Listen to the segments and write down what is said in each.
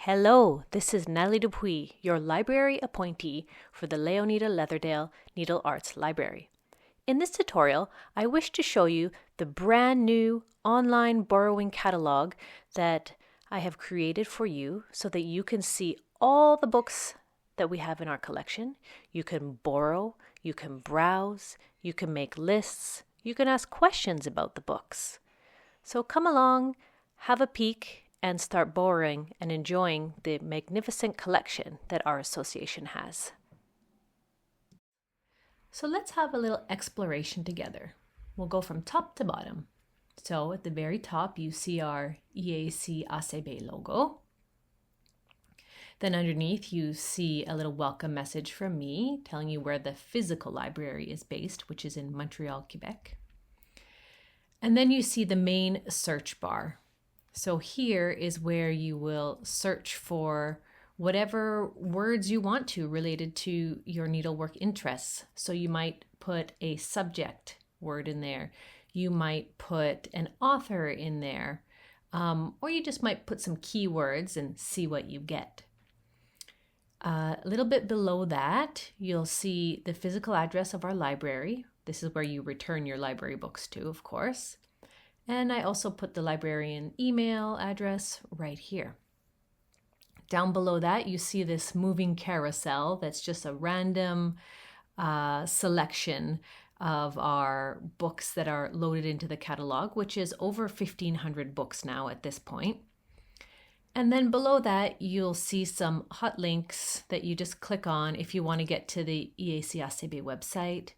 Hello, this is Natalie Dupuy, your library appointee for the Leonida Leatherdale Needle Arts Library. In this tutorial, I wish to show you the brand new online borrowing catalog that I have created for you so that you can see all the books that we have in our collection. You can borrow, you can browse, you can make lists, you can ask questions about the books. So come along, have a peek, and start borrowing and enjoying the magnificent collection that our association has. So let's have a little exploration together. We'll go from top to bottom. So at the very top, you see our EAC-ACB logo. Then underneath, you see a little welcome message from me telling you where the physical library is based, which is in Montreal, Quebec. And then you see the main search bar. So here is where you will search for whatever words you want to related to your needlework interests. So you might put a subject word in there. You might put an author in there. Or you just might put some keywords and see what you get. A little bit below that, you'll see the physical address of our library. This is where you return your library books to, of course. And I also put the librarian email address right here. Down below that, you see this moving carousel that's just a random selection of our books that are loaded into the catalog, which is over 1,500 books now at this point. And then below that, you'll see some hot links that you just click on if you want to get to the EAC-ACB website.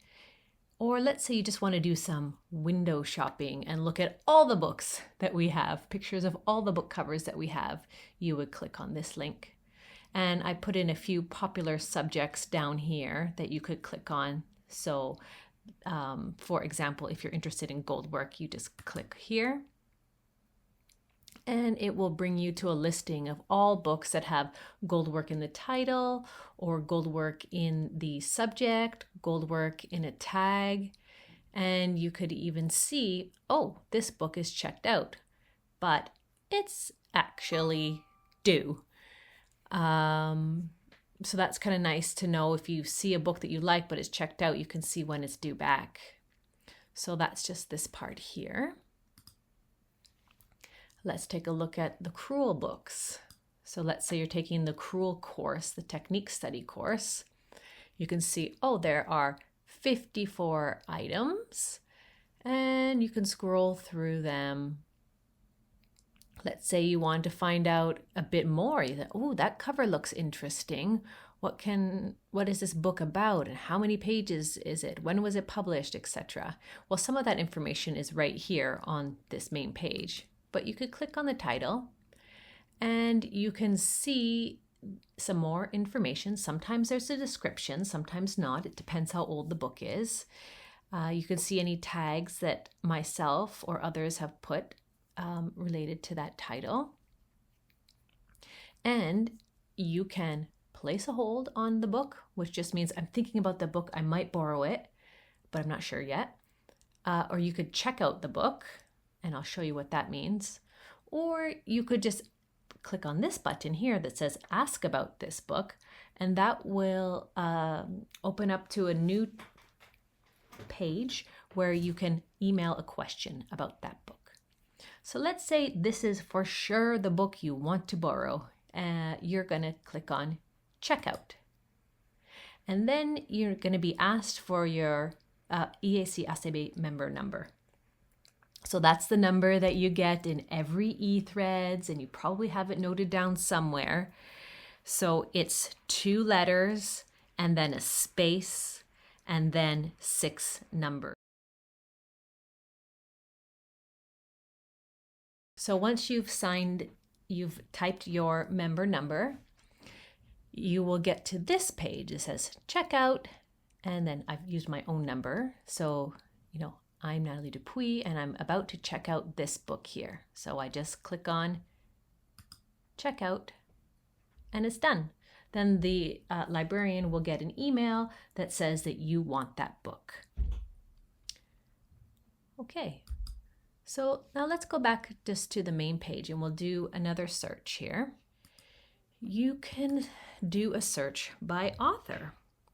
Or let's say you just want to do some window shopping and look at all the books that we have, pictures of all the book covers that we have, you would click on this link. And I put in a few popular subjects down here that you could click on. So, for example, if you're interested in gold work, you just click here. And it will bring you to a listing of all books that have gold work in the title or gold work in the subject, gold work in a tag. And you could even see, oh, this book is checked out, but it's actually due. So that's kind of nice to know. If you see a book that you like, but it's checked out, you can see when it's due back. So that's just this part here. Let's take a look at the Cruel books. So let's say you're taking the Cruel course, the technique study course. You can see, oh, there are 54 items, and you can scroll through them. Let's say you want to find out a bit more. You think, oh, that cover looks interesting. What is this book about, and how many pages is it? When was it published, etc. Well, some of that information is right here on this main page. But you could click on the title and you can see some more information. Sometimes there's a description, sometimes not. It depends how old the book is. You can see any tags that myself or others have put related to that title. And you can place a hold on the book, which just means I'm thinking about the book. I might borrow it, but I'm not sure yet. Or you could check out the book. And I'll show you what that means. Or you could just click on this button here that says ask about this book, and that will open up to a new page where you can email a question about that book. So let's say this is for sure the book you want to borrow. You're going to click on checkout. And then you're going to be asked for your EAC-ACB member number. So that's the number that you get in every e-threads, and you probably have it noted down somewhere. So it's 2 letters and then a space and then 6 numbers. So once you've typed your member number, you will get to this page. It says checkout, and then I've used my own number. So, I'm Natalie Dupuy, and I'm about to check out this book here. So I just click on checkout, and it's done. Then the librarian will get an email that says that you want that book. Okay, so now let's go back just to the main page, and we'll do another search here. you can do a search by author.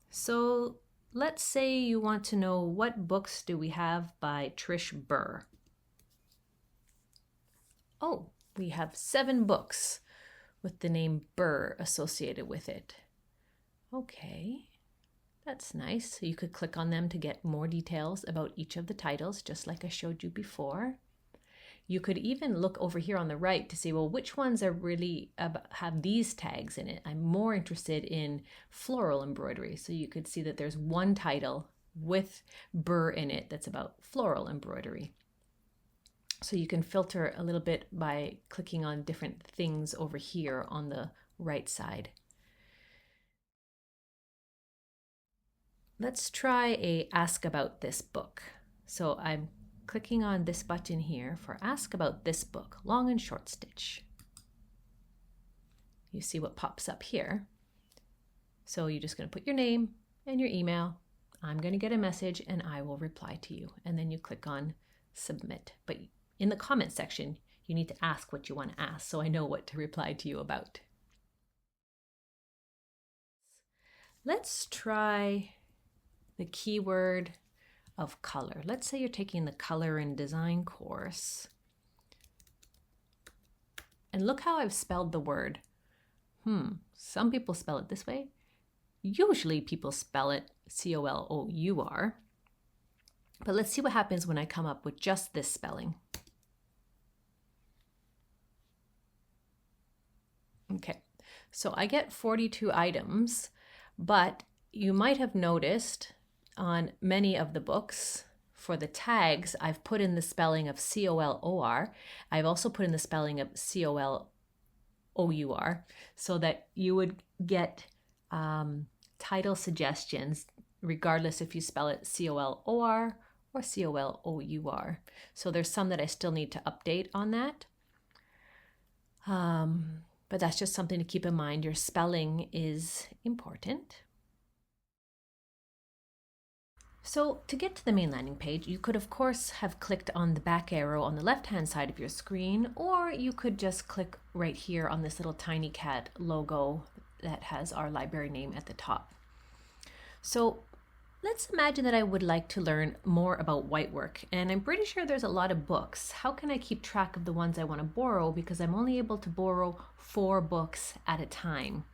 So let's say you want to know what books do we have by Trish Burr. Oh, we have 7 books with the name Burr associated with it. Okay, that's nice. So you could click on them to get more details about each of the titles, just like I showed you before. You could even look over here on the right to see, well, which ones are really have these tags in it. I'm more interested in floral embroidery. So you could see that there's one title with Burr in it that's about floral embroidery. So you can filter a little bit by clicking on different things over here on the right side. Let's try a Ask About This book. So I'm clicking on this button here for Ask About This book, long and short stitch. You see what pops up here. So you're just going to put your name and your email. I'm going to get a message and I will reply to you. And then you click on Submit. But in the comment section, you need to ask what you want to ask so I know what to reply to you about. Let's try the keyword of color. Let's say you're taking the color and design course. And look how I've spelled the word. Some people spell it this way. Usually people spell it C-O-L-O-U-R. But let's see what happens when I come up with just this spelling. Okay, so I get 42 items, but you might have noticed on many of the books, for the tags, I've put in the spelling of C-O-L-O-R. I've also put in the spelling of C-O-L-O-U-R so that you would get title suggestions regardless if you spell it C-O-L-O-R or C-O-L-O-U-R. So there's some that I still need to update on that. But that's just something to keep in mind. Your spelling is important. So to get to the main landing page, you could of course have clicked on the back arrow on the left-hand side of your screen, or you could just click right here on this little TinyCat logo that has our library name at the top. So let's imagine that I would like to learn more about whitework, and I'm pretty sure there's a lot of books. How can I keep track of the ones I want to borrow, because I'm only able to borrow 4 books at a time?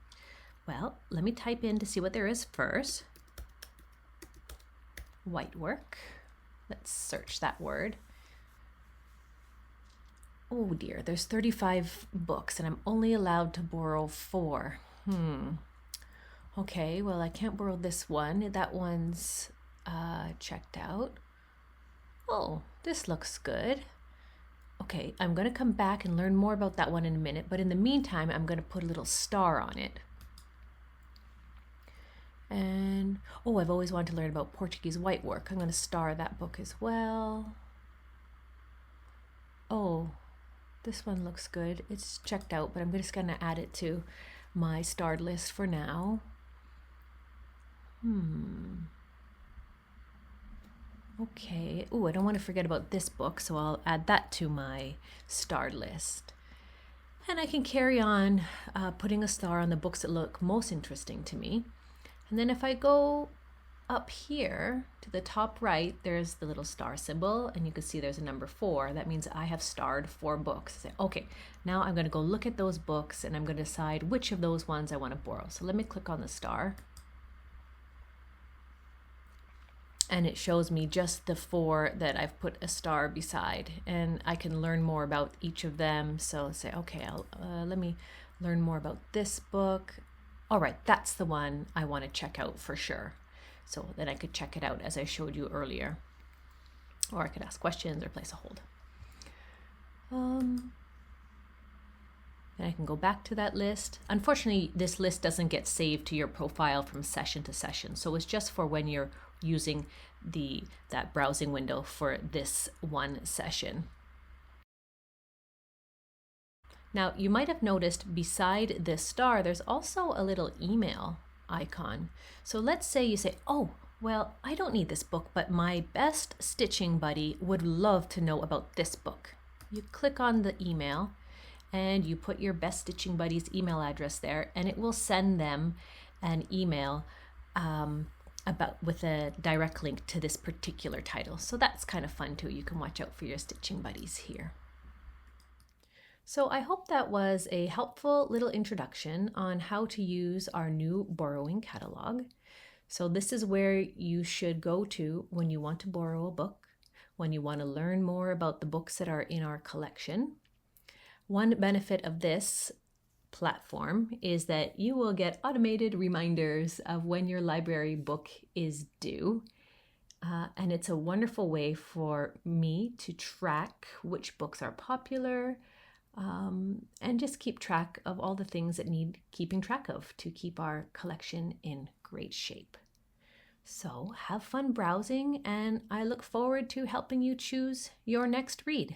Well, let me type in to see what there is first. Whitework. Let's search that word. Oh dear, there's 35 books and I'm only allowed to borrow 4. Okay, well, I can't borrow this one. That one's checked out. Oh, this looks good. Okay, I'm going to come back and learn more about that one in a minute, but in the meantime, I'm going to put a little star on it. And, oh, I've always wanted to learn about Portuguese whitework. I'm going to star that book as well. Oh, this one looks good. It's checked out, but I'm just going to add it to my starred list for now. Okay. Oh, I don't want to forget about this book, so I'll add that to my starred list. And I can carry on putting a star on the books that look most interesting to me. And then if I go up here to the top right, there's the little star symbol, and you can see there's a number 4. That means I have starred 4 books. I say, okay, now I'm going to go look at those books and I'm going to decide which of those ones I want to borrow. So let me click on the star. And it shows me just the 4 that I've put a star beside, and I can learn more about each of them. So say, okay, let me learn more about this book. All right, that's the one I want to check out for sure. So then I could check it out as I showed you earlier. Or I could ask questions or place a hold. Then I can go back to that list. Unfortunately, this list doesn't get saved to your profile from session to session. So it's just for when you're using that browsing window for this one session. Now, you might have noticed beside this star, there's also a little email icon. So let's say you say, oh, well, I don't need this book, but my best stitching buddy would love to know about this book. You click on the email, and you put your Best Stitching Buddies email address there, and it will send them an email with a direct link to this particular title. So that's kind of fun too. You can watch out for your stitching buddies here. So I hope that was a helpful little introduction on how to use our new borrowing catalog. So this is where you should go to when you want to borrow a book, when you want to learn more about the books that are in our collection. One benefit of this platform is that you will get automated reminders of when your library book is due. And it's a wonderful way for me to track which books are popular, and just keep track of all the things that need keeping track of to keep our collection in great shape. So have fun browsing, and I look forward to helping you choose your next read.